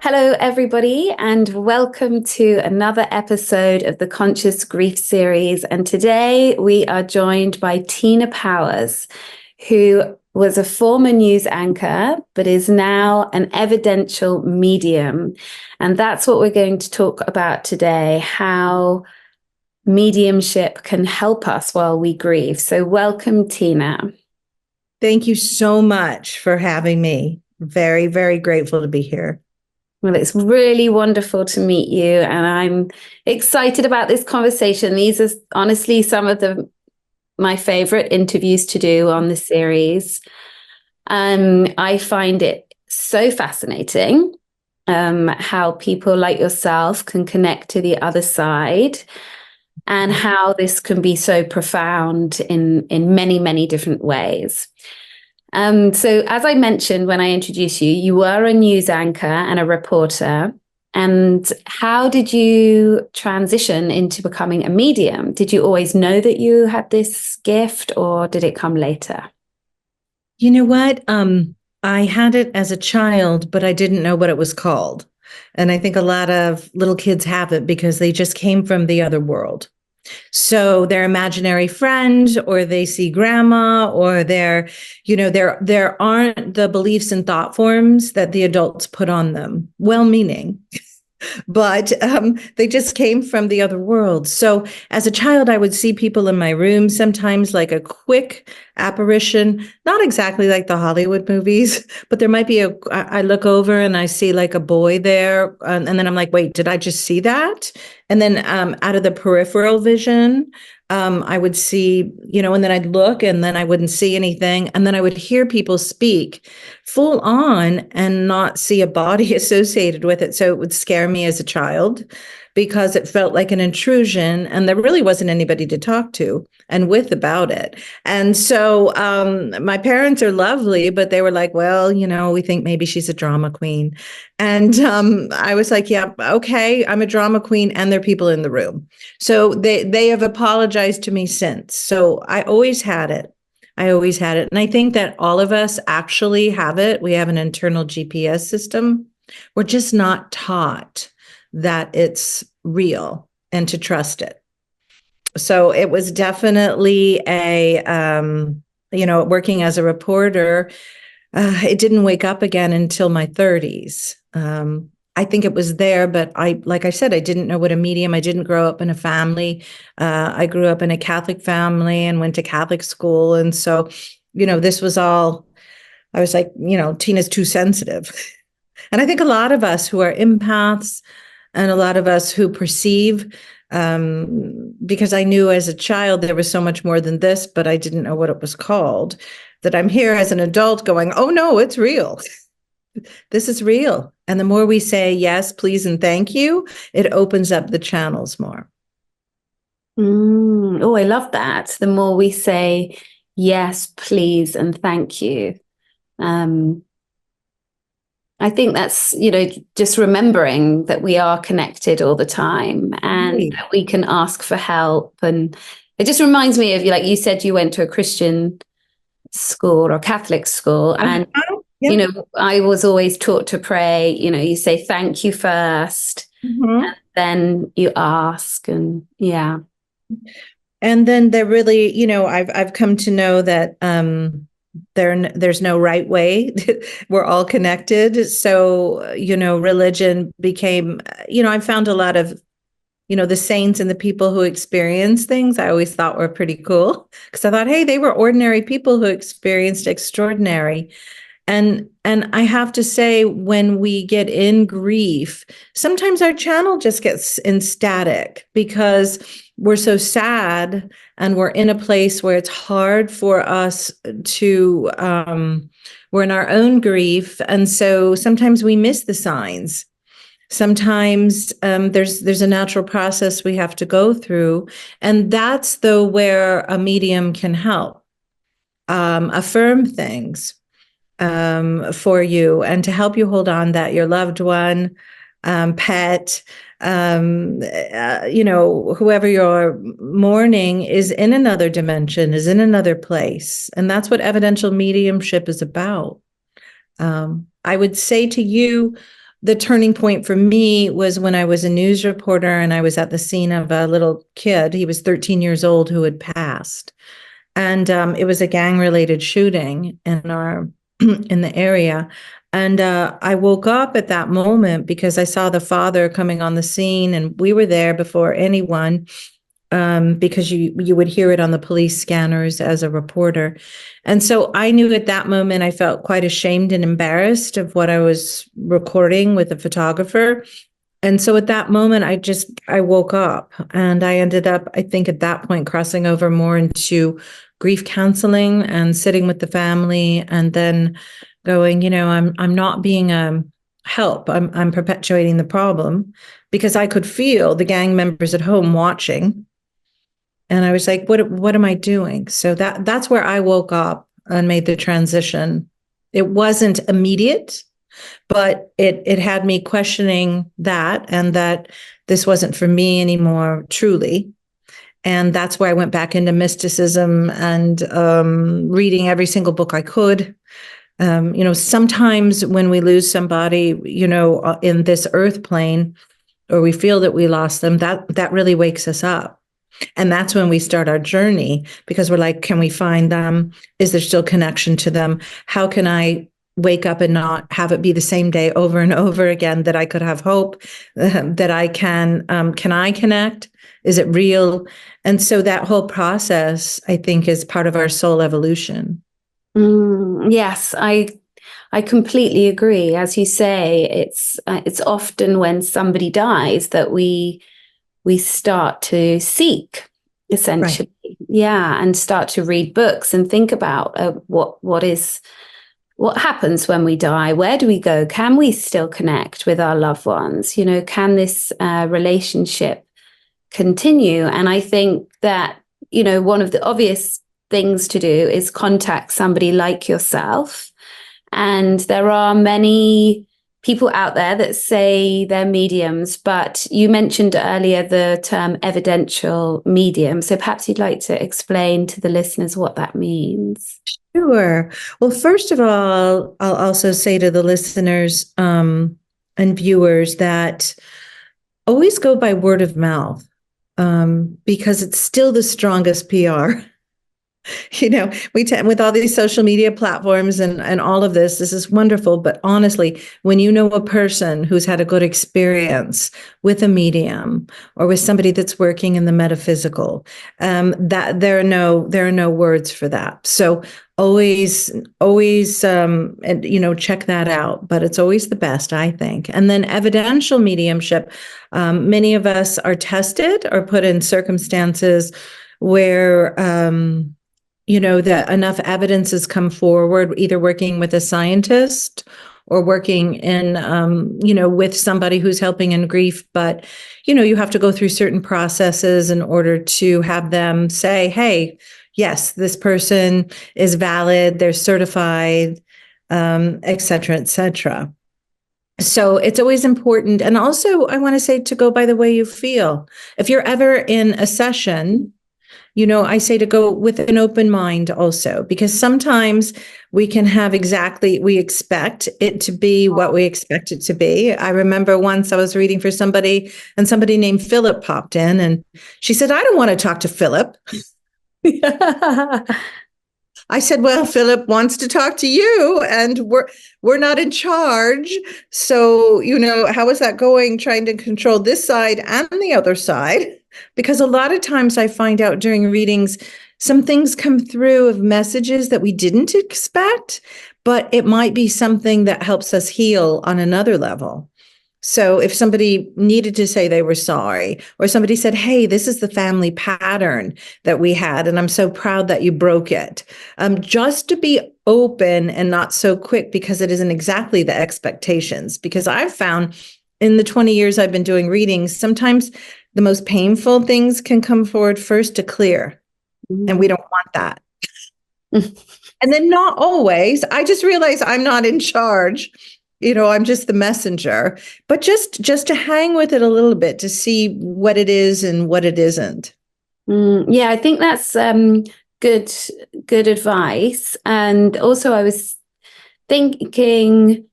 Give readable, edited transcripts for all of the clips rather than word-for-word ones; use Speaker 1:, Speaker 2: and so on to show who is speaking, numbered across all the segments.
Speaker 1: Hello, everybody, and welcome to another episode of the Conscious Grief series. And today we are joined by Tina Powers, who was a former news anchor, but is now an evidential medium. And that's what we're going to talk about today, how mediumship can help us while we grieve. So welcome, Tina.
Speaker 2: Thank you so much for having me. Very, very grateful to be here.
Speaker 1: Well, it's really wonderful to meet you, and I'm excited about this conversation. These are honestly some of my favorite interviews to do on the series. I find it so fascinating how people like yourself can connect to the other side, and how this can be so profound in many, many different ways. So as I mentioned when I introduced you, you were a news anchor and a reporter. And how did you transition into becoming a medium? Did you always know that you had this gift, or did it come later?
Speaker 2: You know what? I had it as a child, but I didn't know what it was called. And I think a lot of little kids have it because they just came from the other world. So their imaginary friend, or they see grandma, or there aren't the beliefs and thought forms that the adults put on them, well-meaning, but they just came from the other world. So as a child, I would see people in my room, sometimes like a quick apparition, not exactly like the Hollywood movies, but there might be I look over and I see like a boy there. And then I'm like, wait, did I just see that? And then out of the peripheral vision, I would see, and then I'd look and then I wouldn't see anything. And then I would hear people speak full on and not see a body associated with it. So it would scare me as a child because it felt like an intrusion and there really wasn't anybody to talk to and with about it. And so my parents are lovely, but they were like, well, we think maybe she's a drama queen. And I was like, yeah, okay, I'm a drama queen and there are people in the room. So they have apologized to me since. So I always had it. I always had it. And I think that all of us actually have it. We have an internal GPS system. We're just not taught that it's real and to trust it. So it was definitely working as a reporter, it didn't wake up again until my 30s. I think it was there, but like I said, I didn't know what a medium. I didn't grow up in a family. I grew up in a Catholic family and went to Catholic school. And so, this was all, I was like, Tina's too sensitive. And I think a lot of us who are empaths and a lot of us who perceive, because I knew as a child there was so much more than this, but I didn't know what it was called, that I'm here as an adult going, oh no, it's real. This is real. And the more we say yes, please, and thank you, it opens up the channels more.
Speaker 1: Oh, I love that. The more we say yes, please, and thank you. I think that's, just remembering that we are connected all the time and that we can ask for help. And it just reminds me of, like you said, you went to a Christian school or Catholic school. And, I was always taught to pray, you say thank you first, and then you ask, and yeah.
Speaker 2: And then there really, I've come to know that there's no right way. We're all connected. So, religion became, I found a lot of, the saints and the people who experience things, I always thought were pretty cool because I thought, hey, they were ordinary people who experienced extraordinary. And I have to say, when we get in grief, sometimes our channel just gets in static because we're so sad and we're in a place where it's hard for us to, we're in our own grief. And so sometimes we miss the signs. Sometimes there's a natural process we have to go through. And that's where a medium can help affirm things for you and to help you hold on that your loved one, pet, whoever you're mourning is in another dimension, is in another place. And that's what evidential mediumship is about. I would say to you, the turning point for me was when I was a news reporter and I was at the scene of a little kid. He was 13 years old who had passed. And it was a gang-related shooting in our in the area. And I woke up at that moment because I saw the father coming on the scene, and we were there before anyone, because you would hear it on the police scanners as a reporter. And so I knew at that moment I felt quite ashamed and embarrassed of what I was recording with the photographer. And so at that moment, I woke up, and I ended up, I think at that point, crossing over more into grief counseling and sitting with the family, and then going, I'm not being a help. I'm perpetuating the problem, because I could feel the gang members at home watching. And I was like, what am I doing? So that's where I woke up and made the transition. It wasn't immediate, but it had me questioning that, and that this wasn't for me anymore, truly. And that's where I went back into mysticism and reading every single book I could. Sometimes when we lose somebody, in this earth plane, or we feel that we lost them, that really wakes us up. And that's when we start our journey, because we're like, can we find them? Is there still connection to them? How can I wake up and not have it be the same day over and over again, that I could have hope, that I can I connect? Is it real? And so that whole process, I think, is part of our soul evolution.
Speaker 1: Yes, I completely agree. As you say, it's often when somebody dies that we start to seek, essentially. Right. Yeah, and start to read books and think about what happens when we die. Where do we go? Can we still connect with our loved ones? Can this relationship continue? And I think that, one of the obvious things to do is contact somebody like yourself. And there are many people out there that say they're mediums, but you mentioned earlier the term evidential medium. So perhaps you'd like to explain to the listeners what that means.
Speaker 2: Sure. Well, first of all, I'll also say to the listeners and viewers that always go by word of mouth, because it's still the strongest PR. With all these social media platforms and all of this is wonderful. But honestly, when you know a person who's had a good experience with a medium or with somebody that's working in the metaphysical, that there are no words for that. So always, check that out. But it's always the best, I think. And then evidential mediumship. Many of us are tested or put in circumstances where, that enough evidence has come forward, either working with a scientist or working in, with somebody who's helping in grief. But, you have to go through certain processes in order to have them say, hey, yes, this person is valid, they're certified, et cetera, et cetera. So it's always important. And also, I want to say to go by the way you feel. If you're ever in a session, I say to go with an open mind also, because sometimes we can have we expect it to be what we expect it to be. I remember once I was reading for somebody, and somebody named Philip popped in, and she said, I don't want to talk to Philip. I said, well, Philip wants to talk to you, and we're not in charge. So, how is that going, trying to control this side and the other side? Because a lot of times I find out during readings, some things come through of messages that we didn't expect, but it might be something that helps us heal on another level. So if somebody needed to say they were sorry, or somebody said, hey, this is the family pattern that we had, and I'm so proud that you broke it. Just to be open and not so quick, because it isn't exactly the expectations. Because I've found in the 20 years I've been doing readings, sometimes the most painful things can come forward first to clear. And we don't want that. And then not always. I just realize I'm not in charge. I'm just the messenger. But just to hang with it a little bit to see what it is and what it isn't.
Speaker 1: Yeah, I think that's good advice. And also I was thinking,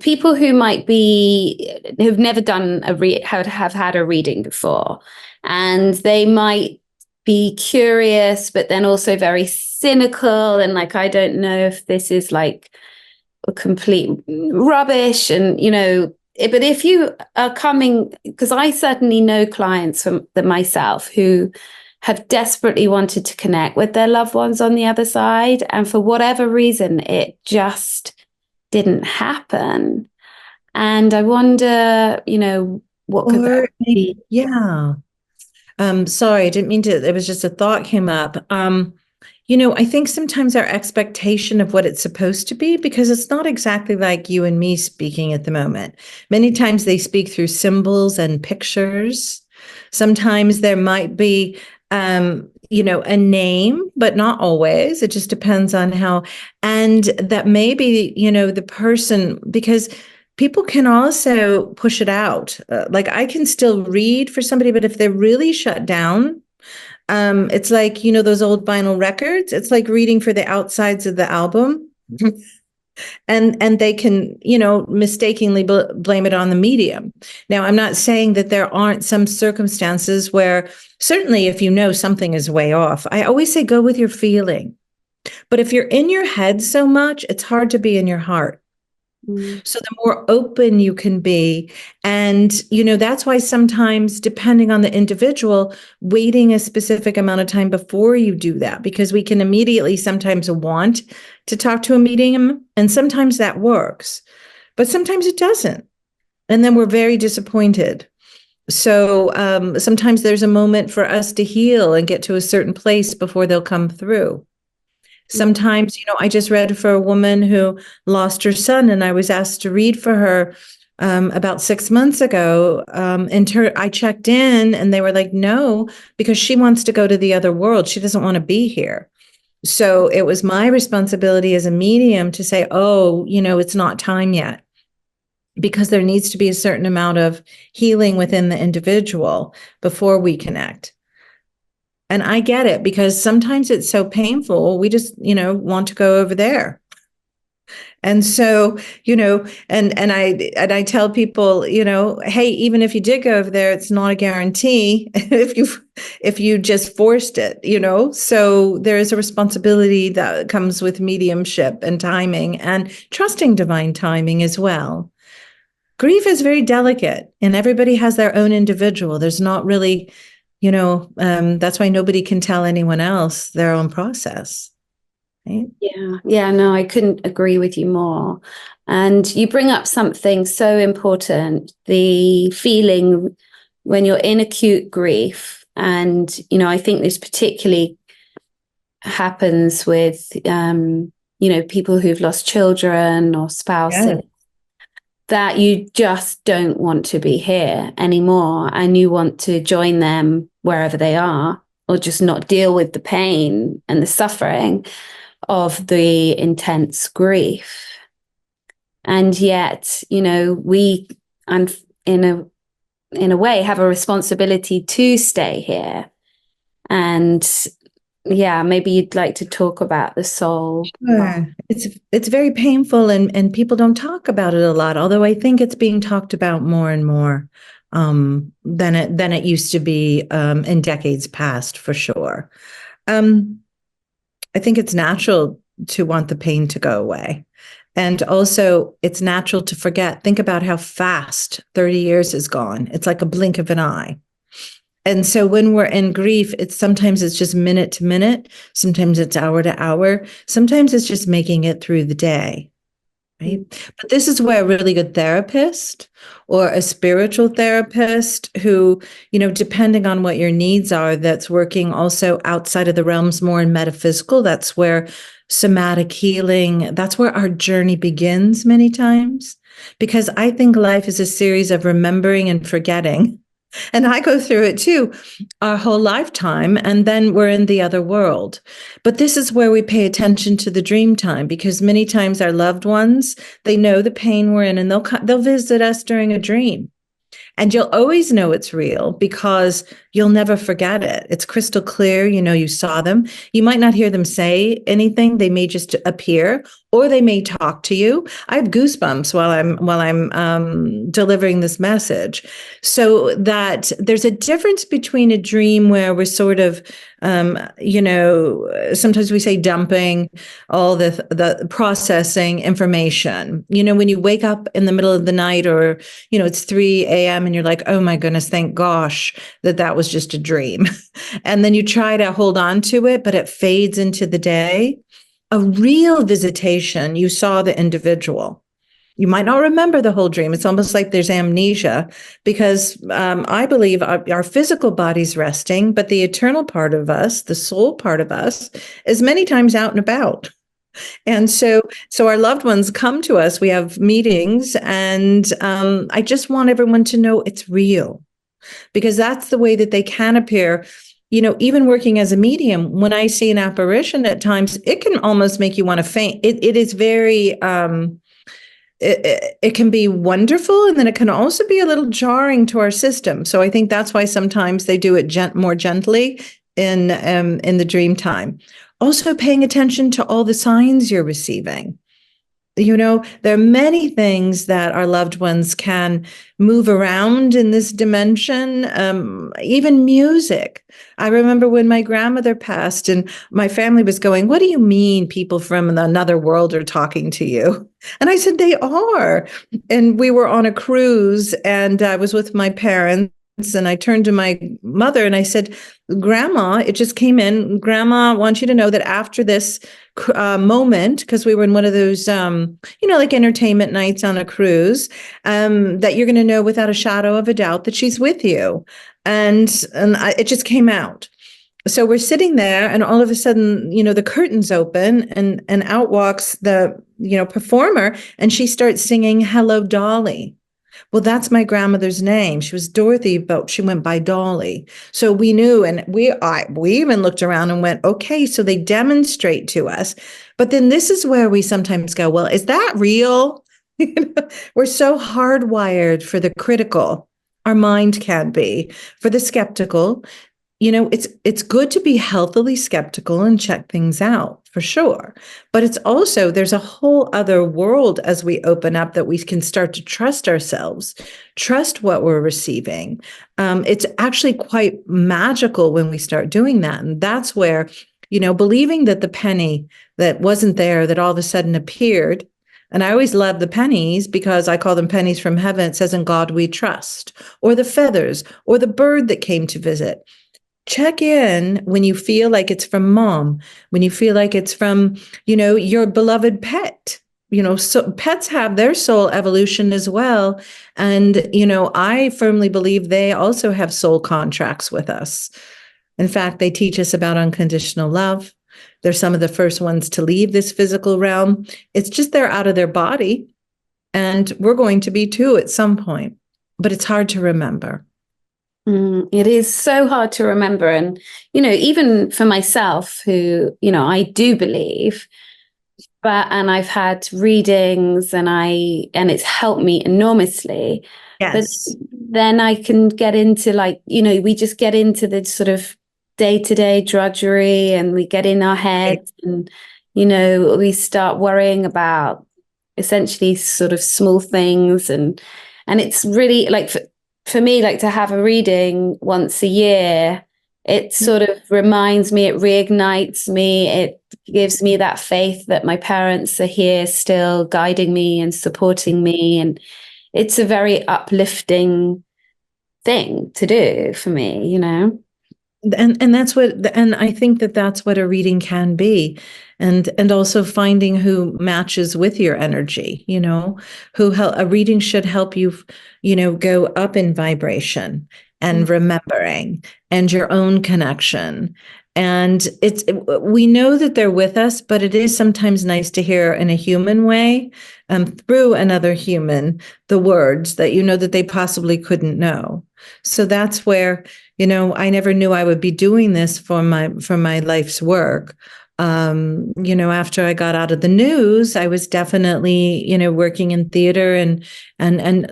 Speaker 1: people who might who've never done have had a reading before, and they might be curious, but then also very cynical, and like, I don't know if this is like a complete rubbish, and but if you are coming, because I certainly know clients from myself who have desperately wanted to connect with their loved ones on the other side, and for whatever reason, it just didn't happen. And I wonder, what could that be?
Speaker 2: Yeah. Sorry, I didn't mean to. It was just a thought came up. I think sometimes our expectation of what it's supposed to be, because it's not exactly like you and me speaking at the moment. Many times they speak through symbols and pictures. Sometimes there might be, a name, but not always. It just depends on how, and that maybe, the person, because people can also push it out. Like I can still read for somebody, but if they're really shut down, it's like, those old vinyl records. It's like reading for the outsides of the album. And they can, mistakenly blame it on the medium. Now, I'm not saying that there aren't some circumstances where certainly if something is way off, I always say go with your feeling. But if you're in your head so much, it's hard to be in your heart. So the more open you can be, and, that's why sometimes, depending on the individual, waiting a specific amount of time before you do that, because we can immediately sometimes want to talk to a medium, and sometimes that works, but sometimes it doesn't. And then we're very disappointed. So sometimes there's a moment for us to heal and get to a certain place before they'll come through. Sometimes, I just read for a woman who lost her son, and I was asked to read for her about 6 months ago. I checked in, and they were like, no, because she wants to go to the other world. She doesn't want to be here. So it was my responsibility as a medium to say, oh, it's not time yet, because there needs to be a certain amount of healing within the individual before we connect. And I get it, because sometimes it's so painful. We just, want to go over there. And so, and I tell people, hey, even if you did go over there, it's not a guarantee if you just forced it, so there is a responsibility that comes with mediumship and timing and trusting divine timing as well. Grief is very delicate, and everybody has their own individual. There's not really, that's why nobody can tell anyone else their own process. Right?
Speaker 1: Yeah, no, I couldn't agree with you more. And you bring up something so important, the feeling when you're in acute grief. And, I think this particularly happens with, people who've lost children or spouses. Yeah. That you just don't want to be here anymore, and you want to join them wherever they are, or just not deal with the pain and the suffering of the intense grief. And yet, we, and in a way, have a responsibility to stay here. And yeah, maybe you'd like to talk about the soul.
Speaker 2: Sure. It's very painful, and people don't talk about it a lot, although I think it's being talked about more and more than it used to be in decades past, for sure. I think it's natural to want the pain to go away. And also, it's natural to forget. Think about how fast 30 years has gone. It's like a blink of an eye. And so when we're in grief, sometimes it's just minute to minute. Sometimes it's hour to hour. Sometimes it's just making it through the day, right? But this is where a really good therapist or a spiritual therapist who, depending on what your needs are, that's working also outside of the realms more in metaphysical. That's where somatic healing, that's where our journey begins many times. Because I think life is a series of remembering and forgetting. And I go through it too, our whole lifetime, and then we're in the other world. But this is where we pay attention to the dream time, because many times our loved ones, they know the pain we're in, and they'll visit us during a dream. And you'll always know it's real because you'll never forget it. It's crystal clear. You know, you saw them. You might not hear them say anything. They may just appear, or they may talk to you. I have goosebumps while I'm delivering this message. So that there's a difference between a dream where we're sort of, sometimes we say dumping all the processing information. You know, when you wake up in the middle of the night, or it's 3 a.m. and you're like, oh my goodness, thank gosh that was just a dream. And then you try to hold on to it, but it fades into the day. A real visitation, you saw the individual. You might not remember the whole dream. It's almost like there's amnesia, because I believe our physical body's resting, but the eternal part of us, the soul part of us, is many times out and about. And so our loved ones come to us. We have meetings, and I just want everyone to know it's real, because that's the way that they can appear. Even working as a medium, when I see an apparition at times, it can almost make you want to faint. It is very, it can be wonderful, and then it can also be a little jarring to our system. So I think that's why sometimes they do it more gently in the dream time. Also paying attention to all the signs you're receiving. There are many things that our loved ones can move around in this dimension, even music. I remember when my grandmother passed and my family was going, what do you mean people from another world are talking to you? And I said, they are. And we were on a cruise, and I was with my parents. And I turned to my mother and I said, Grandma, it just came in. Grandma, I want you to know that after this moment, because we were in one of those, like entertainment nights on a cruise, that you're going to know without a shadow of a doubt that she's with you. And it just came out. So we're sitting there, and all of a sudden, the curtains open, and out walks the, performer, and she starts singing Hello, Dolly. Well, that's my grandmother's name. She was Dorothy, but she went by Dolly. So we knew, and we even looked around and went, okay, so they demonstrate to us. But then this is where we sometimes go, well, is that real? We're so hardwired for the critical. Our mind can be. For the skeptical, it's good to be healthily skeptical and check things out, for sure. But it's also, there's a whole other world as we open up, that we can start to trust ourselves, trust what we're receiving. It's actually quite magical when we start doing that. And that's where, believing that the penny that wasn't there, that all of a sudden appeared. And I always love the pennies, because I call them pennies from heaven. It says, in God we trust. Or the feathers, or the bird that came to visit. Check in when you feel like it's from mom, when you feel like it's from, your beloved pet. So pets have their soul evolution as well. And, I firmly believe they also have soul contracts with us. In fact, they teach us about unconditional love. They're some of the first ones to leave this physical realm. It's just they're out of their body. And we're going to be too at some point. But it's hard to remember.
Speaker 1: It is so hard to remember. And, even for myself, who, I do believe, and I've had readings, and it's helped me enormously.
Speaker 2: Yes.
Speaker 1: But then I can get into we just get into the sort of day-to-day drudgery, and we get in our heads, and, we start worrying about essentially sort of small things. And it's really for me, to have a reading once a year, it sort of reminds me, it reignites me, it gives me that faith that my parents are here still guiding me and supporting me. And it's a very uplifting thing to do for me,
Speaker 2: And that's and I think that's what a reading can be. And also finding who matches with your energy, a reading should help you, go up in vibration and remembering and your own connection. And we know that they're with us, but it is sometimes nice to hear in a human way, through another human, the words that that they possibly couldn't know. So that's where, I never knew I would be doing this for my life's work. After I got out of the news, I was definitely, working in theater and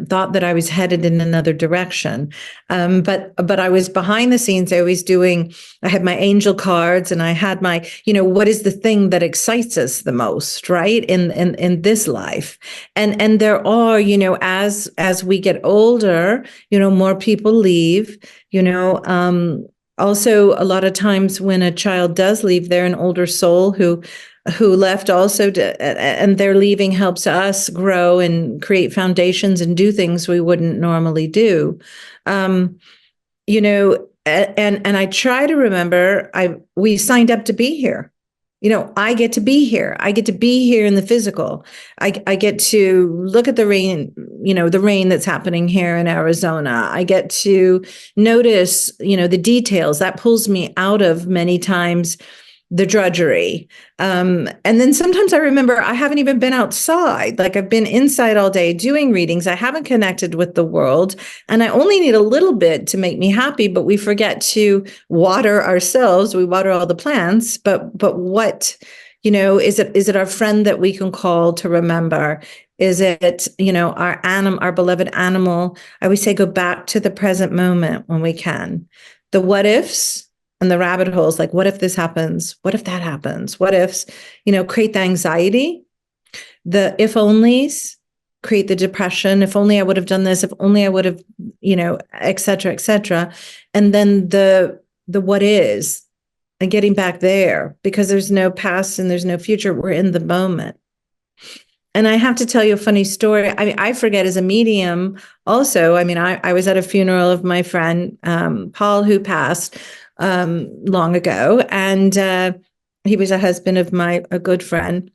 Speaker 2: thought that I was headed in another direction. But I was behind the scenes. I had my angel cards, and I had my, what is the thing that excites us the most, right? In this life. And there are, as we get older, more people leave, also, a lot of times when a child does leave, they're an older soul who left also and their leaving helps us grow and create foundations and do things we wouldn't normally do. And I try to remember we signed up to be here. I get to be here. I get to be here in the physical. I get to look at the rain, the rain that's happening here in Arizona. I get to notice, the details that pulls me out of many times the drudgery. And then sometimes I remember I haven't even been outside. Like I've been inside all day doing readings. I haven't connected with the world, and I only need a little bit to make me happy, but we forget to water ourselves. We water all the plants, but what, is it our friend that we can call to remember? Is it, our beloved animal? I always say, go back to the present moment when we can. The what ifs and the rabbit holes, like, what if this happens? What if that happens? What ifs, create the anxiety. The if onlys create the depression. If only I would have done this. If only I would have, et cetera, et cetera. And then the what is, and getting back there, because there's no past and there's no future. We're in the moment. And I have to tell you a funny story. I mean, I forget as a medium also. I mean, I was at a funeral of my friend, Paul, who passed long ago. And he was a husband of a good friend.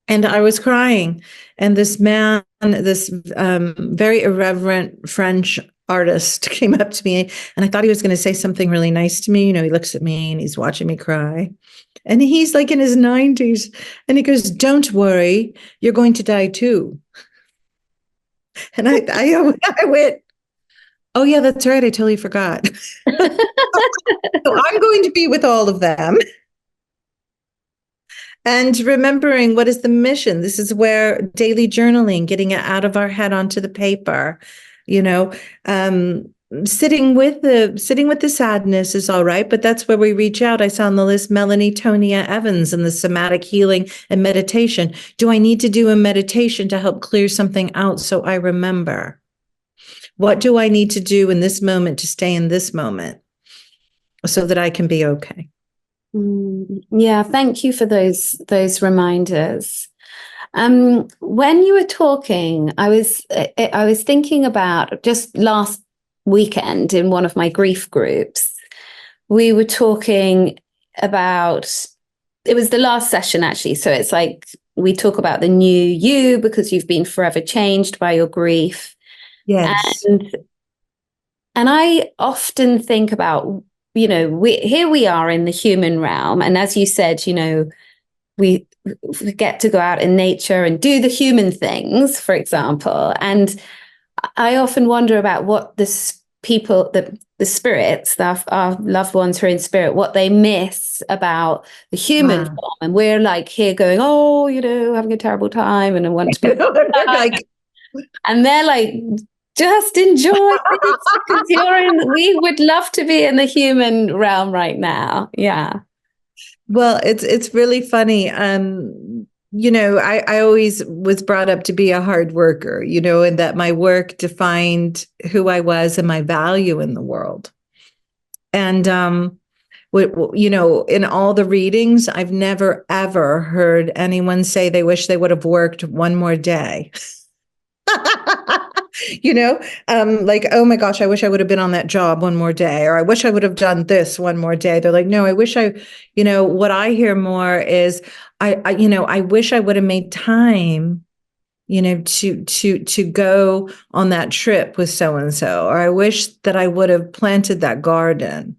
Speaker 2: And I was crying. And this man, this very irreverent French artist came up to me, and I thought he was going to say something really nice to me. He looks at me and he's watching me cry. And he's like in his 90s. And he goes, "Don't worry, you're going to die too." And I went, "Oh yeah, that's right. I totally forgot." So I'm going to be with all of them. And remembering, what is the mission? This is where daily journaling, getting it out of our head onto the paper, sitting with the sadness is all right, but that's where we reach out. I saw on the list Melanie Tonia Evans and the somatic healing and meditation. Do I need to do a meditation to help clear something out so I remember? What do I need to do in this moment to stay in this moment so that I can be okay?
Speaker 1: Yeah, thank you for those reminders. When you were talking, I was thinking about just last weekend in one of my grief groups. We were talking about, it was the last session actually. So it's like we talk about the new you because you've been forever changed by your grief.
Speaker 2: Yes.
Speaker 1: And I often think about, here we are in the human realm. And as you said, we get to go out in nature and do the human things, for example. And I often wonder about what the spirits, our loved ones who are in spirit, what they miss about the human form. And we're like here going, oh, having a terrible time and I want to be and they're like, just enjoy it because we would love to be in the human realm right now. Yeah.
Speaker 2: Well, it's really funny. I always was brought up to be a hard worker, and that my work defined who I was and my value in the world. And, in all the readings, I've never, ever heard anyone say they wish they would have worked one more day. Like, oh my gosh, I wish I would have been on that job one more day, or I wish I would have done this one more day. They're like, no, I wish what I hear more is, I wish I would have made time, to go on that trip with so-and-so, or I wish that I would have planted that garden.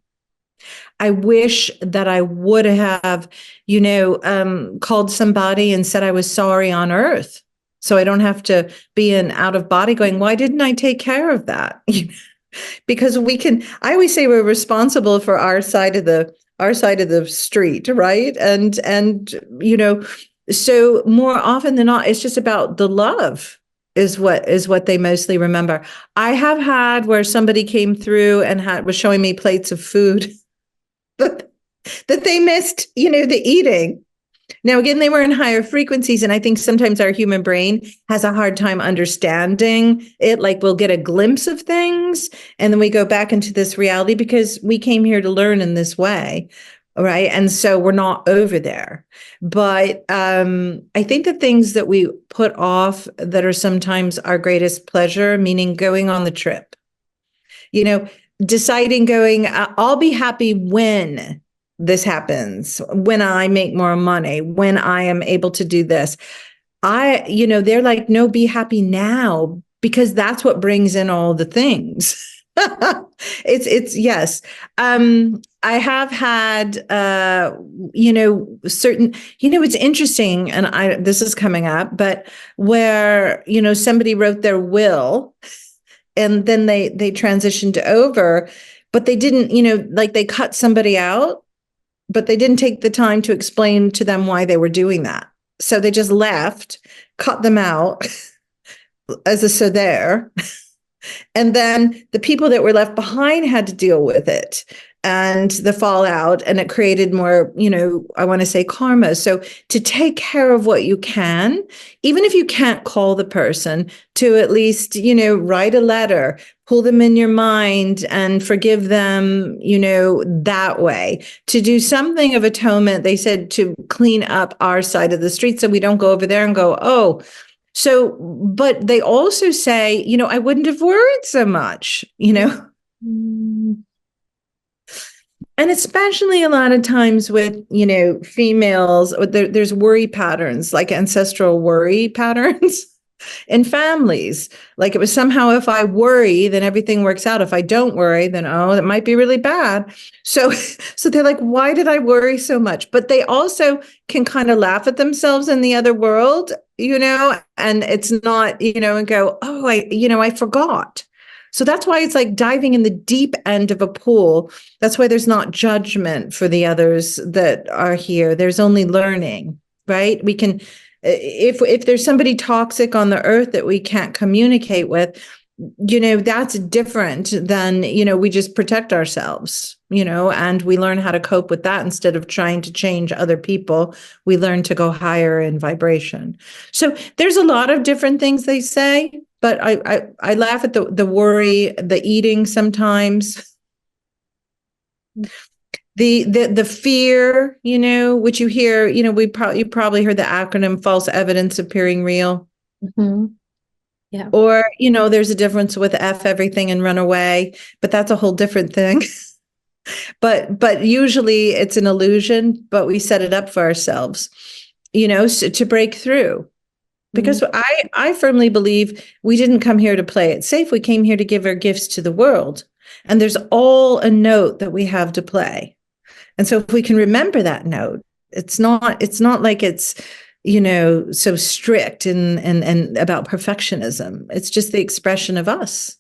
Speaker 2: I wish that I would have, called somebody and said I was sorry on earth. So I don't have to be an out of body going, why didn't I take care of that? Because I always say we're responsible for our side of our side of the street, right? And so more often than not, it's just about the love is what they mostly remember. I have had where somebody came through and was showing me plates of food that they missed, the eating. Now, again, they were in higher frequencies, and I think sometimes our human brain has a hard time understanding it. Like, we'll get a glimpse of things, and then we go back into this reality because we came here to learn in this way, right? And so we're not over there. But I think the things that we put off that are sometimes our greatest pleasure, meaning going on the trip, deciding I'll be happy when this happens, when I make more money, when I am able to do this. They're like, no, be happy now, because that's what brings in all the things. It's yes. I have had, certain, it's interesting, and this is coming up, but where, somebody wrote their will and then they transitioned over, but they didn't, like they cut somebody out, but they didn't take the time to explain to them why they were doing that. So they just left, cut them out so there. And then the people that were left behind had to deal with it and the fallout, and it created more, I want to say karma. So to take care of what you can, even if you can't call the person, to at least, write a letter, pull them in your mind and forgive them, that way, to do something of atonement. They said to clean up our side of the street so we don't go over there and go, oh. So, but they also say, I wouldn't have worried so much, And especially a lot of times with, females, there's worry patterns, like ancestral worry patterns in families. Like, it was somehow, if I worry, then everything works out. If I don't worry, then, oh, that might be really bad. So they're like, why did I worry so much? But they also can kind of laugh at themselves in the other world, and it's not, and go, oh, I forgot. So that's why it's like diving in the deep end of a pool. That's why there's not judgment for the others that are here. There's only learning, right? We can, if there's somebody toxic on the earth that we can't communicate with, that's different than, we just protect ourselves, and we learn how to cope with that instead of trying to change other people. We learn to go higher in vibration. So there's a lot of different things they say, but I laugh at the worry, the eating sometimes, the fear, which you hear, you probably heard the acronym false evidence appearing real.
Speaker 1: Mm-hmm. Yeah.
Speaker 2: Or, there's a difference with F everything and run away, but that's a whole different thing. But usually it's an illusion, but we set it up for ourselves, so to break through. Because I firmly believe we didn't come here to play it safe. We came here to give our gifts to the world. And there's all a note that we have to play. And so if we can remember that note, it's not like it's, so strict and about perfectionism. It's just the expression of us.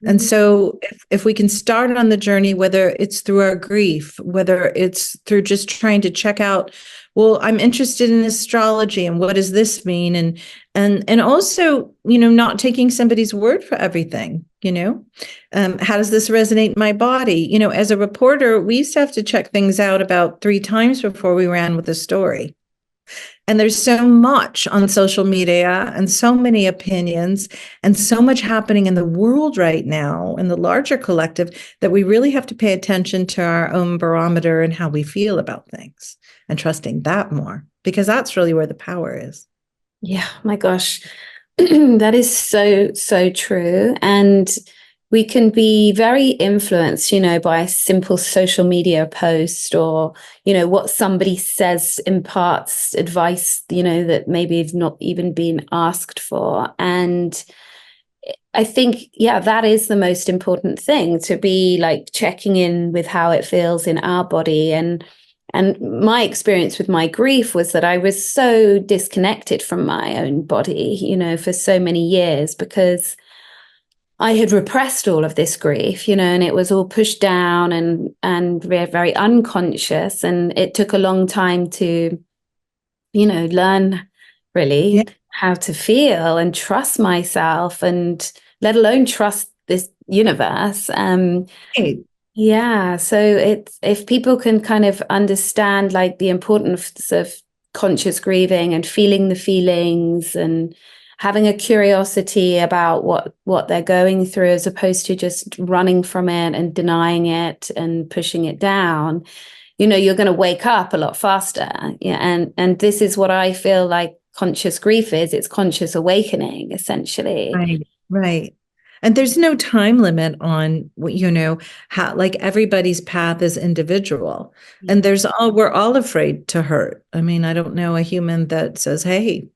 Speaker 2: And so if we can start on the journey, whether it's through our grief, whether it's through just trying to check out, well, I'm interested in astrology and what does this mean? And also, not taking somebody's word for everything, how does this resonate in my body? As a reporter, we used to have to check things out about 3 times before we ran with a story. And there's so much on social media and so many opinions and so much happening in the world right now in the larger collective that we really have to pay attention to our own barometer and how we feel about things and trusting that more, because that's really where the power is.
Speaker 1: Yeah, my gosh, that is so, so true. And we can be very influenced, by a simple social media post or, what somebody says imparts advice, that maybe have not even been asked for. And I think, that is the most important thing, to be like checking in with how it feels in our body. And my experience with my grief was that I was so disconnected from my own body, for so many years, because I had repressed all of this grief, and it was all pushed down and very, very unconscious. And it took a long time to, learn
Speaker 2: Yeah.
Speaker 1: really how to feel and trust myself, and let alone trust this universe.
Speaker 2: Right.
Speaker 1: Yeah, so it's if people can kind of understand like the importance of conscious grieving and feeling the feelings and having a curiosity about what they're going through, as opposed to just running from it and denying it and pushing it down, you're going to wake up a lot faster. Yeah, and this is what I feel like conscious grief is. It's conscious awakening, essentially.
Speaker 2: Right. Right. And there's no time limit on how, like, everybody's path is individual. And we're all afraid to hurt. I mean, I don't know a human that says, hey,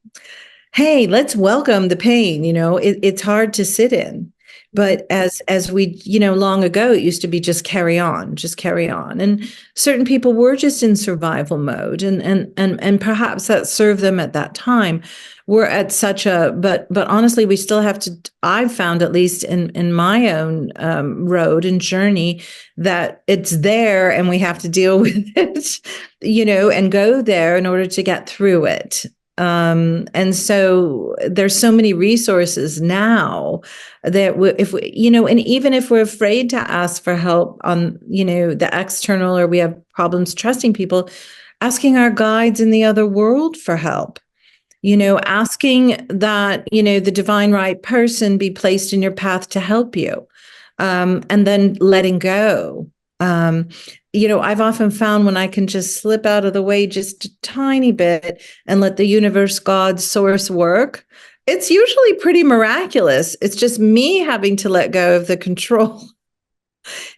Speaker 2: let's welcome the pain. It's hard to sit in. But as we, long ago, it used to be just carry on, just carry on. And certain people were just in survival mode, and perhaps that served them at that time. We're at such a but honestly, we still have to. I've found, at least in my own road and journey, that it's there, and we have to deal with it, and go there in order to get through it. And so there's so many resources now that if we, and even if we're afraid to ask for help on, the external, or we have problems trusting people, asking our guides in the other world for help, asking that, the divine right person be placed in your path to help you, and then letting go. I've often found when I can just slip out of the way just a tiny bit and let the universe, God, source work, it's usually pretty miraculous. It's just me having to let go of the control.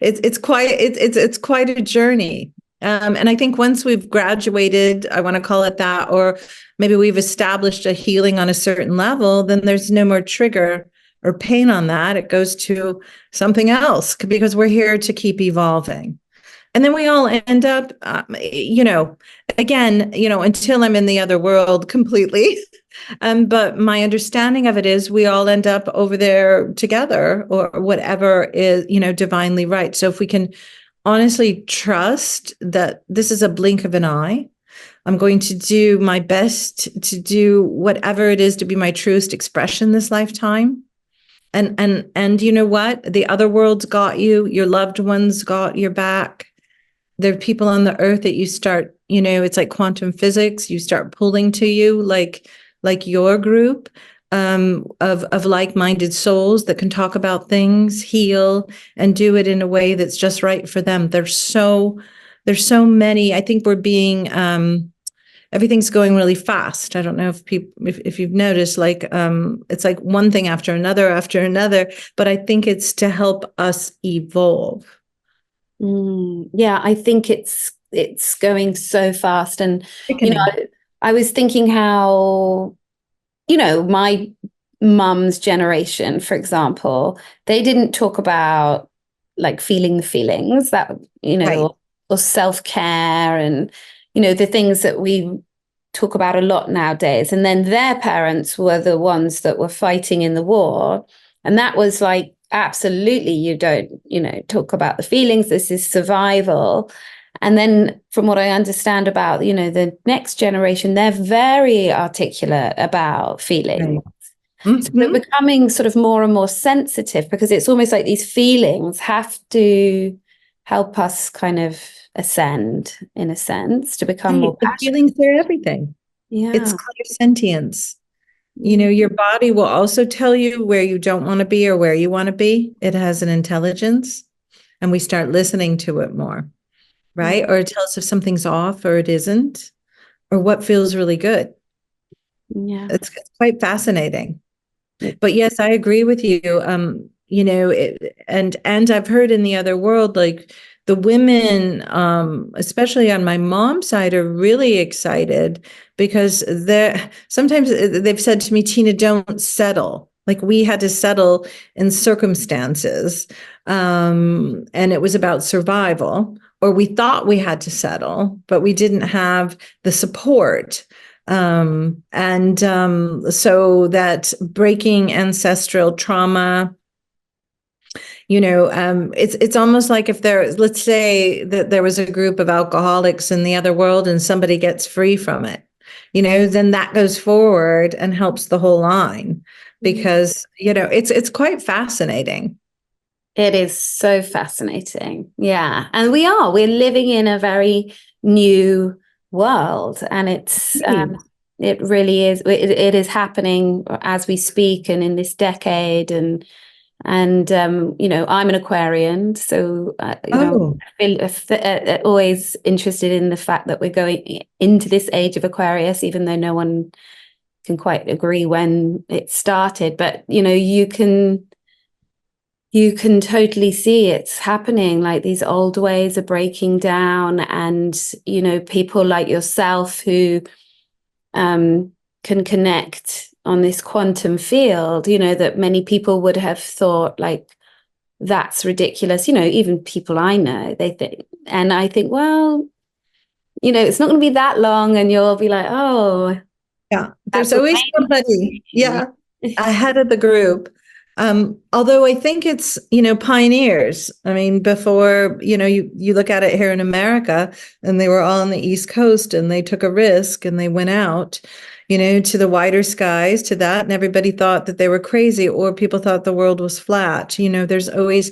Speaker 2: It's quite a journey. And I think once we've graduated, I want to call it that, or maybe we've established a healing on a certain level, then there's no more trigger or pain on that. It goes to something else, because we're here to keep evolving. And then we all end up, again, until I'm in the other world completely. But my understanding of it is we all end up over there together, or whatever is, divinely right. So if we can honestly trust that this is a blink of an eye, I'm going to do my best to do whatever it is to be my truest expression this lifetime. And you know what? The other world's got you. Your loved ones got your back. There are people on the earth that you start, it's like quantum physics. You start pulling to you, like your group of like-minded souls that can talk about things, heal, and do it in a way that's just right for them. There's so many. I think we're being everything's going really fast. I don't know if you've noticed, like, it's like one thing after another, but I think it's to help us evolve.
Speaker 1: Yeah, I think it's going so fast. And I was thinking how, my mum's generation, for example, they didn't talk about like feeling the feelings that,
Speaker 2: Right.
Speaker 1: or self-care and, the things that we talk about a lot nowadays. And then their parents were the ones that were fighting in the war. And that was like, absolutely, you don't, talk about the feelings. This is survival. And then from what I understand about, the next generation, they're very articulate about feelings.
Speaker 2: Right.
Speaker 1: So we're becoming sort of more and more sensitive, because it's almost like these feelings have to help us kind of ascend, in a sense, to become more
Speaker 2: The
Speaker 1: passionate.
Speaker 2: feelings are everything.
Speaker 1: Yeah.
Speaker 2: It's clairsentience. Your body will also tell you where you don't want to be or where you want to be. It has an intelligence, and we start listening to it more, right? Or it tells if something's off or it isn't, or what feels really good.
Speaker 1: Yeah.
Speaker 2: It's quite fascinating. But yes, I agree with you. And I've heard in the other world, like, the women, especially on my mom's side, are really excited because sometimes they've said to me, Tina, don't settle. Like, we had to settle in circumstances, and it was about survival, or we thought we had to settle, but we didn't have the support. So that breaking ancestral trauma, It's almost like if let's say that there was a group of alcoholics in the other world and somebody gets free from it, then that goes forward and helps the whole line, because, it's quite fascinating.
Speaker 1: It is so fascinating. Yeah. And we're living in a very new world, and it really is, it is happening as we speak and in this decade. And I'm an Aquarian, so
Speaker 2: Oh,
Speaker 1: I feel always interested in the fact that we're going into this age of Aquarius, even though no one can quite agree when it started. But you can totally see it's happening. Like, these old ways are breaking down, and people like yourself who can connect on this quantum field, that many people would have thought, like, that's ridiculous. Even people I know, they think, and I think, well, it's not going to be that long and you'll be like, oh,
Speaker 2: yeah. There's
Speaker 1: that's
Speaker 2: always
Speaker 1: amazing.
Speaker 2: somebody, yeah, ahead of the group. Although I think it's, pioneers. I mean, before, you look at it here in America, and they were all on the East Coast, and they took a risk and they went out, to the wider skies, to that, and everybody thought that they were crazy, or people thought the world was flat. There's always,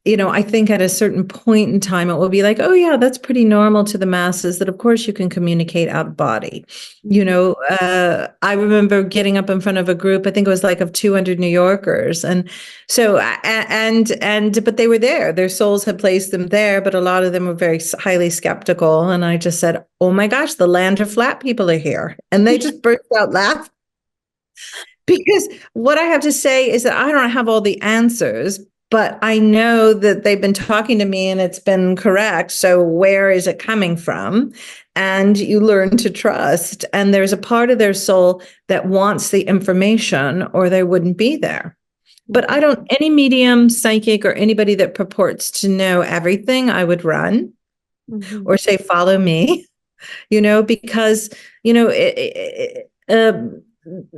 Speaker 2: I think at a certain point in time, it will be like, oh yeah, that's pretty normal to the masses, that of course you can communicate out of body. I remember getting up in front of a group, I think it was like of 200 New Yorkers. And so, but they were there, their souls had placed them there, but a lot of them were very highly skeptical. And I just said, oh my gosh, the land of flat people are here. And they just burst out laughing. Because what I have to say is that I don't have all the answers, but I know that they've been talking to me and it's been correct. So where is it coming from? And you learn to trust. And there's a part of their soul that wants the information, or they wouldn't be there. But any medium, psychic, or anybody that purports to know everything, I would run or say, follow me, because,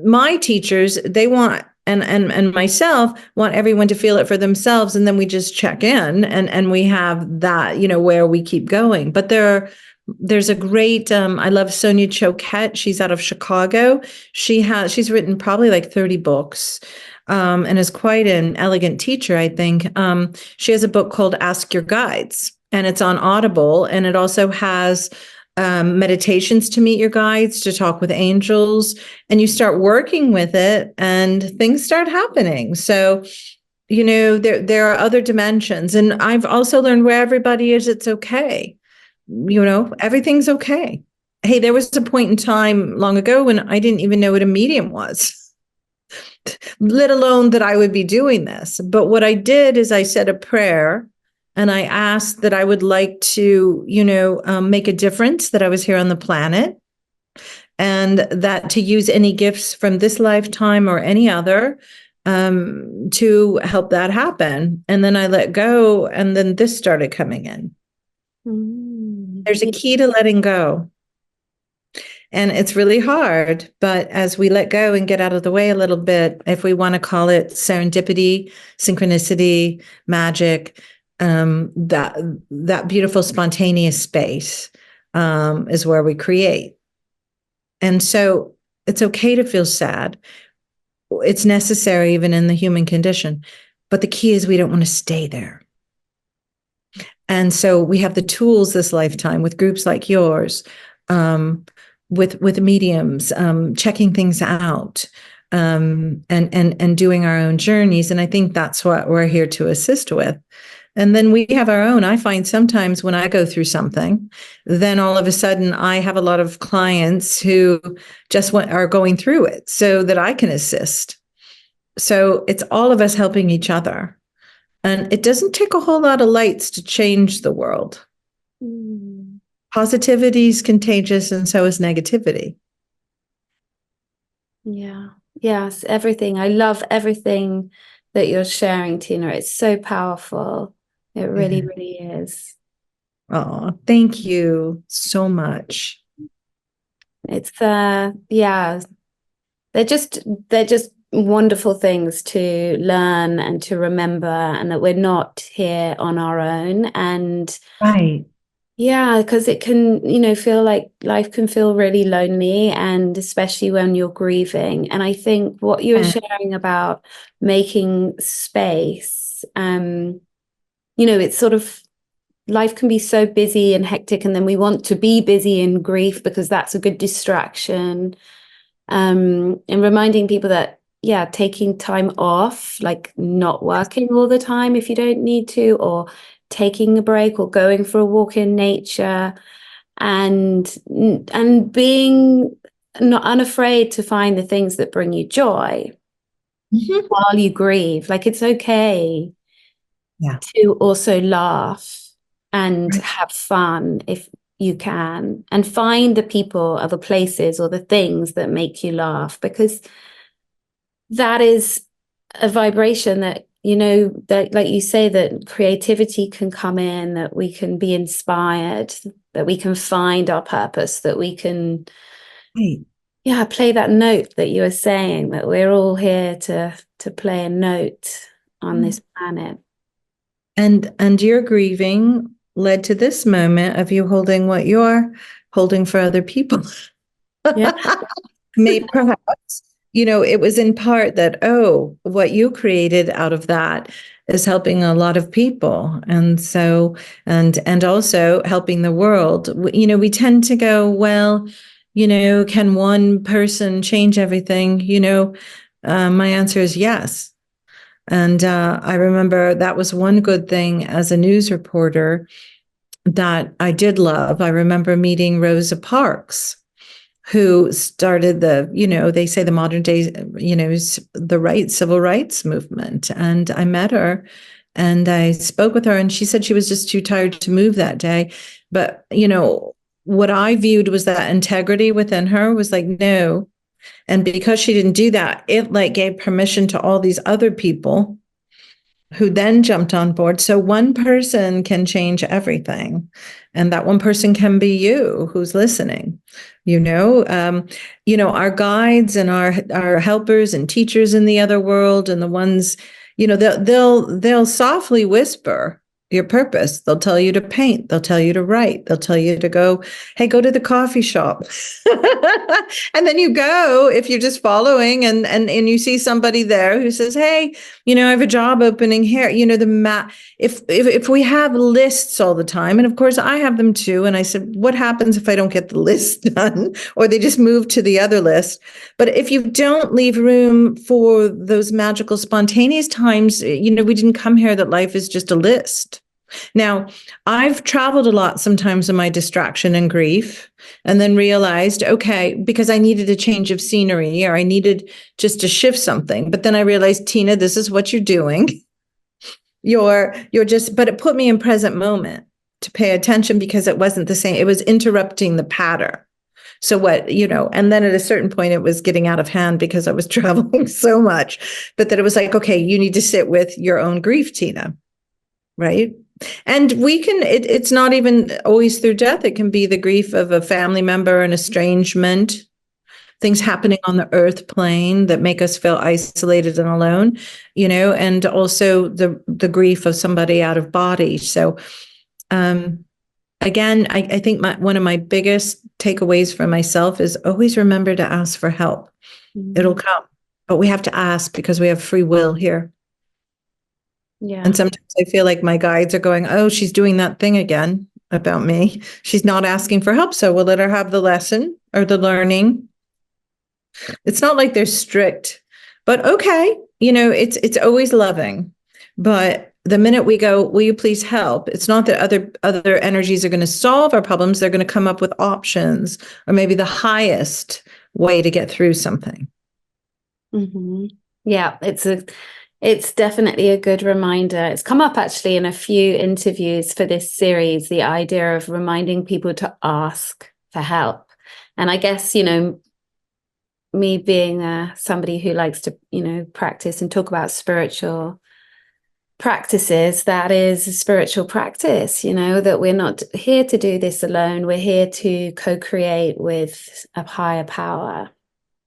Speaker 2: my teachers, they want, and myself, want everyone to feel it for themselves. And then we just check in, and we have that, where we keep going. But there's a great, I love Sonia Choquette. She's out of Chicago. She's written probably like 30 books, and is quite an elegant teacher, I think. She has a book called Ask Your Guides, and it's on Audible. And it also has meditations to meet your guides, to talk with angels, and you start working with it and things start happening. So, there are other dimensions. And I've also learned where everybody is, it's okay. Everything's okay. Hey, there was a point in time long ago when I didn't even know what a medium was, let alone that I would be doing this. But what I did is I said a prayer, and I asked that I would like to, make a difference, that I was here on the planet, and that to use any gifts from this lifetime or any other, to help that happen. And then I let go, and then this started coming in. There's a key to letting go. And it's really hard, but as we let go and get out of the way a little bit, if we want to call it serendipity, synchronicity, magic, that beautiful spontaneous space, is where we create. And so it's okay to feel sad. It's necessary even in the human condition, but the key is we don't want to stay there. And so we have the tools this lifetime with groups like yours, with mediums, checking things out, and doing our own journeys. And I think that's what we're here to assist with. And then we have our own. I find sometimes when I go through something, then all of a sudden I have a lot of clients who just are going through it so that I can assist. So it's all of us helping each other. And it doesn't take a whole lot of lights to change the world. Positivity is contagious, and so is negativity.
Speaker 1: Yeah. Yes, everything. I love everything that you're sharing, Tina. It's so powerful. It really, really is.
Speaker 2: Oh, thank you so much.
Speaker 1: It's yeah. They're just wonderful things to learn and to remember, and that we're not here on our own. And
Speaker 2: Right.
Speaker 1: yeah, because it can, feel like life can feel really lonely, and especially when you're grieving. And I think what you were
Speaker 2: Yeah.
Speaker 1: sharing about making space, it's sort of, life can be so busy and hectic, and then we want to be busy in grief because that's a good distraction. And reminding people that, yeah, taking time off, like not working all the time if you don't need to, or taking a break, or going for a walk in nature, and being not unafraid to find the things that bring you joy
Speaker 2: Mhm.
Speaker 1: while you grieve. Like, it's okay
Speaker 2: Yeah.
Speaker 1: to also laugh and
Speaker 2: Right.
Speaker 1: have fun if you can, and find the people or the places or the things that make you laugh, because that is a vibration that, that, like you say, that creativity can come in, that we can be inspired, that we can find our purpose, that we can,
Speaker 2: Right.
Speaker 1: yeah, play that note that you were saying, that we're all here to play a note on this planet.
Speaker 2: And your grieving led to this moment of you holding what you're holding for other people.
Speaker 1: Yeah.
Speaker 2: May perhaps, it was in part that, oh, what you created out of that is helping a lot of people. And so, and also helping the world. We tend to go, well, can one person change everything? My answer is yes. And I remember that was one good thing as a news reporter that I did love. I remember meeting Rosa Parks, who started they say the modern day, the civil rights movement. And I met her and I spoke with her, and she said she was just too tired to move that day. But, what I viewed was that integrity within her was like, no. And because she didn't do that, it like gave permission to all these other people who then jumped on board. So one person can change everything. And that one person can be you who's listening. Our guides and our helpers and teachers in the other world, and the ones, they'll softly whisper your purpose. They'll tell you to paint. They'll tell you to write. They'll tell you to go, hey, go to the coffee shop. And then you go, if you're just following, and you see somebody there who says, hey, I have a job opening here. If we have lists all the time, and of course I have them too. And I said, what happens if I don't get the list done, or they just move to the other list? But if you don't leave room for those magical, spontaneous times, we didn't come here that life is just a list. Now, I've traveled a lot sometimes in my distraction and grief, and then realized, okay, because I needed a change of scenery, or I needed just to shift something. But then I realized, Tina, this is what you're doing. You're just, but it put me in present moment to pay attention, because it wasn't the same. It was interrupting the pattern. So and then at a certain point it was getting out of hand because I was traveling so much, but that it was like, okay, you need to sit with your own grief, Tina. Right. And it's not even always through death. It can be the grief of a family member, an estrangement, things happening on the earth plane that make us feel isolated and alone, and also the grief of somebody out of body. So, again, I think one of my biggest takeaways for myself is always remember to ask for help. It'll come, but we have to ask because we have free will here.
Speaker 1: Yeah.
Speaker 2: And sometimes I feel like my guides are going, oh, she's doing that thing again about me. She's not asking for help. So we'll let her have the lesson or the learning. It's not like they're strict, but okay. It's always loving. But the minute we go, will you please help? It's not that other energies are going to solve our problems. They're going to come up with options, or maybe the highest way to get through something.
Speaker 1: Mm-hmm. Yeah, it's definitely a good reminder. It's come up actually in a few interviews for this series, the idea of reminding people to ask for help. And I guess, me being somebody who likes to, practice and talk about spiritual practices, that is a spiritual practice, that we're not here to do this alone. We're here to co-create with a higher power.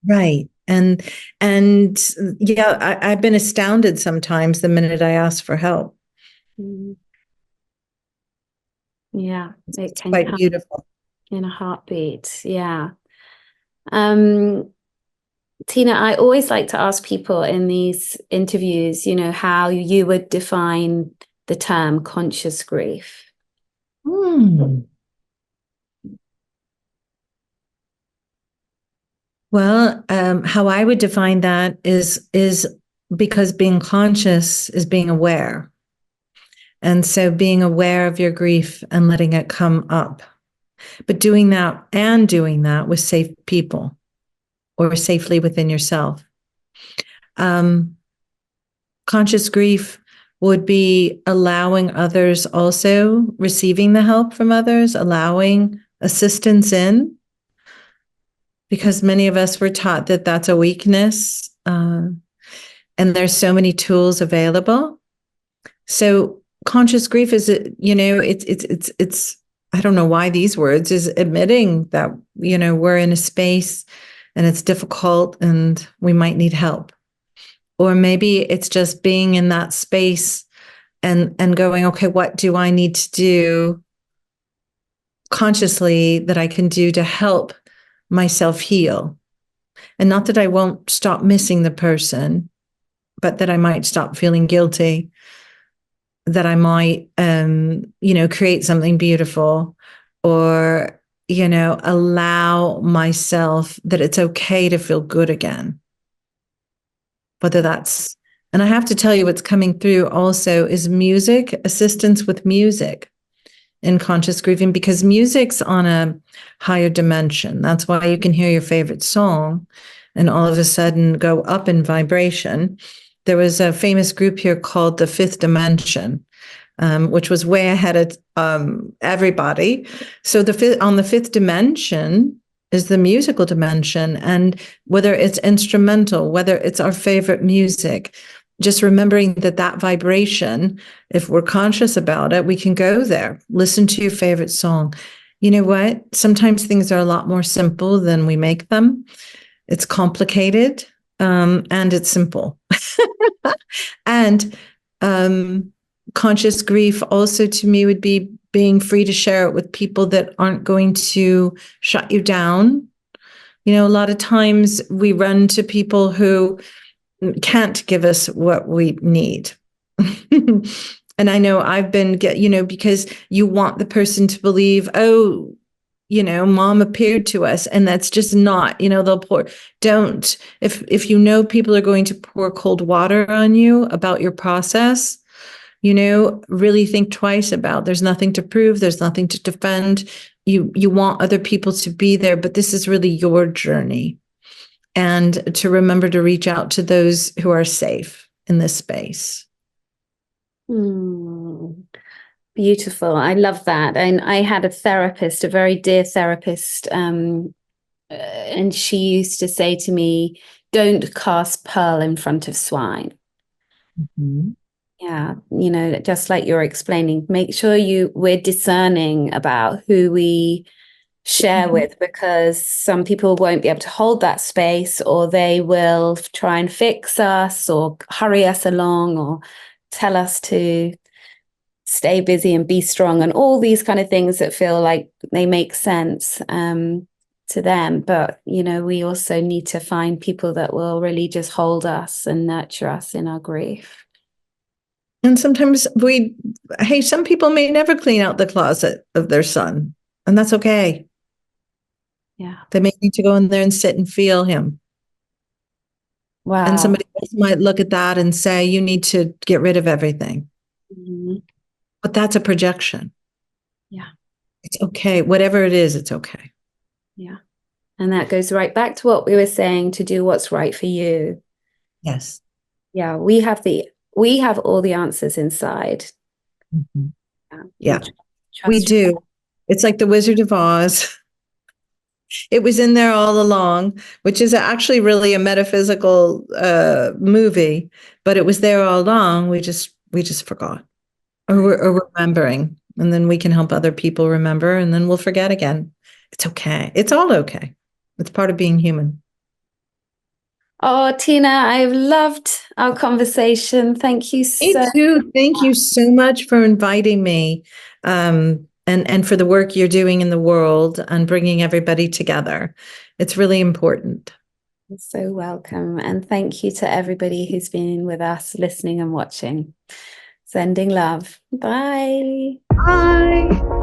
Speaker 2: Right. And and yeah, I've been astounded sometimes the minute I ask for help.
Speaker 1: Mm. Yeah, it
Speaker 2: It's
Speaker 1: can
Speaker 2: quite
Speaker 1: come
Speaker 2: beautiful.
Speaker 1: in a heartbeat. Yeah. Um, Tina, I always like to ask people in these interviews, how you would define the term conscious grief.
Speaker 2: Hmm. Well, how I would define that is because being conscious is being aware. And so being aware of your grief and letting it come up. But doing that with safe people or safely within yourself. Um, Conscious grief would be allowing others, also receiving the help from others, allowing assistance in, because many of us were taught that that's a weakness. And there's so many tools available. So conscious grief is, it's I don't know why these words, is admitting that, we're in a space and it's difficult and we might need help. Or maybe it's just being in that space and going, okay, what do I need to do consciously that I can do to help myself heal? And not that I won't stop missing the person, but that I might stop feeling guilty, that I might, create something beautiful, or, allow myself that it's okay to feel good again. Whether that's, and I have to tell you, what's coming through also is music, assistance with music in conscious grieving, because music's on a higher dimension. That's why you can hear your favorite song and all of a sudden go up in vibration. There was a famous group here called the Fifth Dimension, which was way ahead of everybody. So on the fifth dimension is the musical dimension, and whether it's instrumental, whether it's our favorite music, just remembering that vibration, if we're conscious about it, we can go there. Listen to your favorite song. You know what? Sometimes things are a lot more simple than we make them. It's complicated, and it's simple. And conscious grief also to me would be being free to share it with people that aren't going to shut you down. A lot of times we run to people who can't give us what we need. And I know I've been because you want the person to believe, oh, mom appeared to us, and that's just not, they'll don't, if people are going to pour cold water on you about your process, really think twice about, there's nothing to prove, there's nothing to defend. You want other people to be there, but this is really your journey. And to remember to reach out to those who are safe in this space.
Speaker 1: Beautiful. I love that. And I had a therapist, a very dear therapist, and she used to say to me, don't cast pearl in front of swine.
Speaker 2: Mm-hmm.
Speaker 1: Yeah, just like you're explaining, make sure we're discerning about who we share with, because some people won't be able to hold that space, or they will try and fix us or hurry us along or tell us to stay busy and be strong and all these kind of things that feel like they make sense to them. But, we also need to find people that will really just hold us and nurture us in our grief.
Speaker 2: And sometimes some people may never clean out the closet of their son, and that's okay.
Speaker 1: Yeah.
Speaker 2: They may need to go in there and sit and feel him.
Speaker 1: Wow.
Speaker 2: And somebody else might look at that and say, you need to get rid of everything.
Speaker 1: Mm-hmm.
Speaker 2: But that's a projection.
Speaker 1: Yeah.
Speaker 2: It's okay. Whatever it is, it's okay.
Speaker 1: Yeah. And that goes right back to what we were saying, to do what's right for you.
Speaker 2: Yes.
Speaker 1: Yeah. We have all the answers inside.
Speaker 2: Mm-hmm.
Speaker 1: Yeah.
Speaker 2: We do. It's like the Wizard of Oz. It was in there all along, which is actually really a metaphysical movie, but it was there all along. We just forgot, or remembering, and then we can help other people remember, and then we'll forget again. It's okay. It's all okay. It's part of being human.
Speaker 1: Oh, Tina, I've loved our conversation. Thank you so
Speaker 2: Me too. Thank you so much for inviting me, and for the work you're doing in the world and bringing everybody together. It's really important.
Speaker 1: You're so welcome. And thank you to everybody who's been with us, listening and watching. Sending love. Bye.
Speaker 2: Bye.